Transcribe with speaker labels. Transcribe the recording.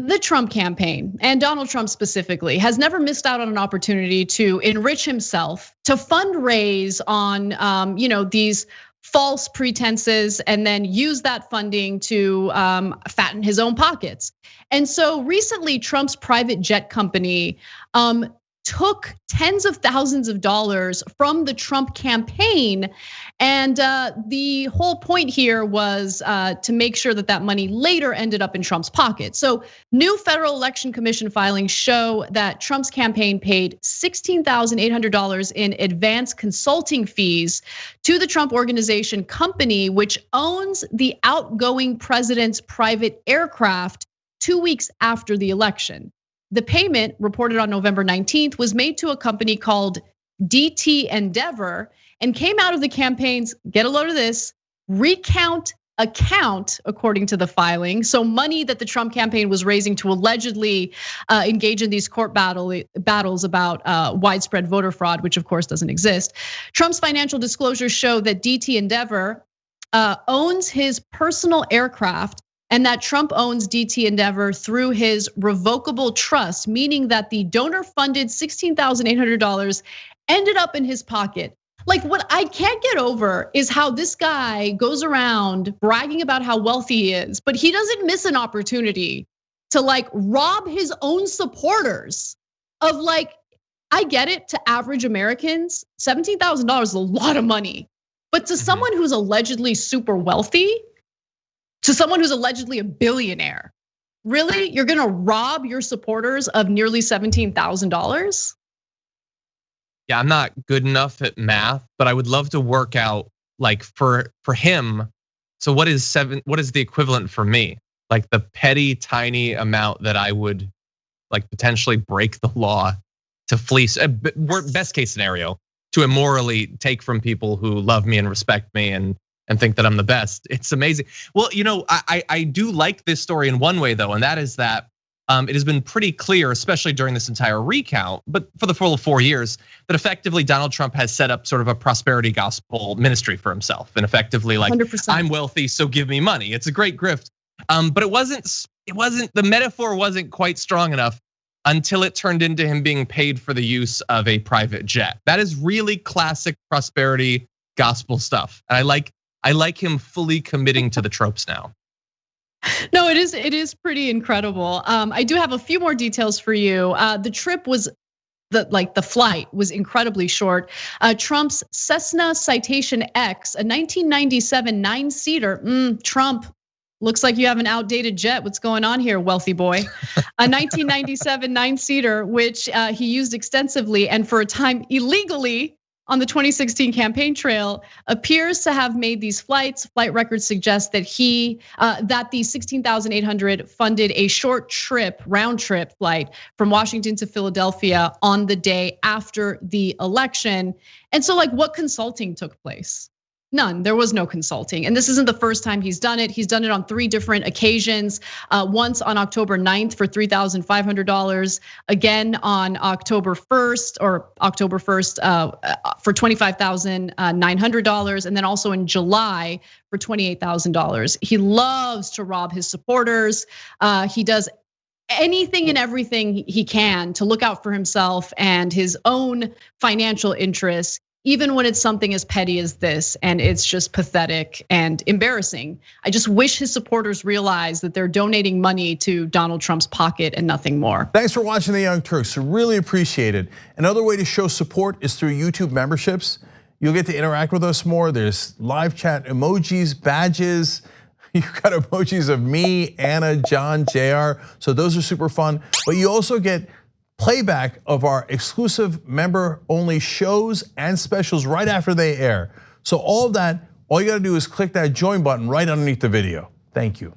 Speaker 1: the Trump campaign, and Donald Trump specifically, has never missed out on an opportunity to enrich himself, to fundraise on these false pretenses, and then use that funding to fatten his own pockets. And so recently, Trump's private jet company took tens of thousands of dollars from the Trump campaign. And the whole point here was to make sure that that money later ended up in Trump's pocket. So new Federal Election Commission filings show that Trump's campaign paid $16,800 in advance consulting fees to the Trump Organization company, which owns the outgoing president's private aircraft 2 weeks after the election. The payment, reported on November 19th, was made to a company called DT Endeavor and came out of the campaign's, get a load of this, recount account, according to the filing. So money that the Trump campaign was raising to allegedly engage in these court battles about widespread voter fraud, which of course doesn't exist. Trump's financial disclosures show that DT Endeavor owns his personal aircraft, and that Trump owns DT Endeavor through his revocable trust, meaning that the donor-funded $16,800 ended up in his pocket. Like, what I can't get over is how this guy goes around bragging about how wealthy he is, but he doesn't miss an opportunity to rob his own supporters of I get it, to average Americans, $17,000 is a lot of money. But to someone who's allegedly super wealthy, to someone who's allegedly a billionaire, really? You're gonna rob your supporters of nearly $17,000?
Speaker 2: Yeah, I'm not good enough at math, but I would love to work out for him. So what is the equivalent for me? Like the petty, tiny amount that I would potentially break the law to fleece, best case scenario, to immorally take from people who love me and respect me and think that I'm the best. It's amazing. Well, I do like this story in one way though, and that is that it has been pretty clear, especially during this entire recount, but for the full 4 years, that effectively Donald Trump has set up sort of a prosperity gospel ministry for himself, and effectively 100%. I'm wealthy, so give me money. It's a great grift, but it wasn't. The metaphor wasn't quite strong enough until it turned into him being paid for the use of a private jet. That is really classic prosperity gospel stuff, and I like him fully committing to the tropes now.
Speaker 1: No, it is pretty incredible. I do have a few more details for you. The trip was the flight was incredibly short. Trump's Cessna Citation X, a 1997 9-seater. Trump, looks like you have an outdated jet. What's going on here, wealthy boy? A 1997 9-seater, which he used extensively and for a time illegally on the 2016 campaign trail, appears to have made these flights. Flight records suggest that that the $16,800 funded a short trip, round trip flight from Washington to Philadelphia on the day after the election. And so what consulting took place? None, there was no consulting. And this isn't the first time he's done it. He's done it on 3 different occasions. Once on October 9th for $3,500. Again on October 1st for $25,900. And then also in July for $28,000. He loves to rob his supporters. He does anything and everything he can to look out for himself and his own financial interests, even when it's something as petty as this, and it's just pathetic and embarrassing. I just wish his supporters realize that they're donating money to Donald Trump's pocket and nothing more.
Speaker 3: Thanks for watching The Young Turks, really appreciate it. Another way to show support is through YouTube memberships. You'll get to interact with us more. There's live chat emojis, badges. You've got emojis of me, Anna, John, JR. So those are super fun. But you also get playback of our exclusive member-only shows and specials right after they air. So all of that, all you gotta do is click that join button right underneath the video. Thank you.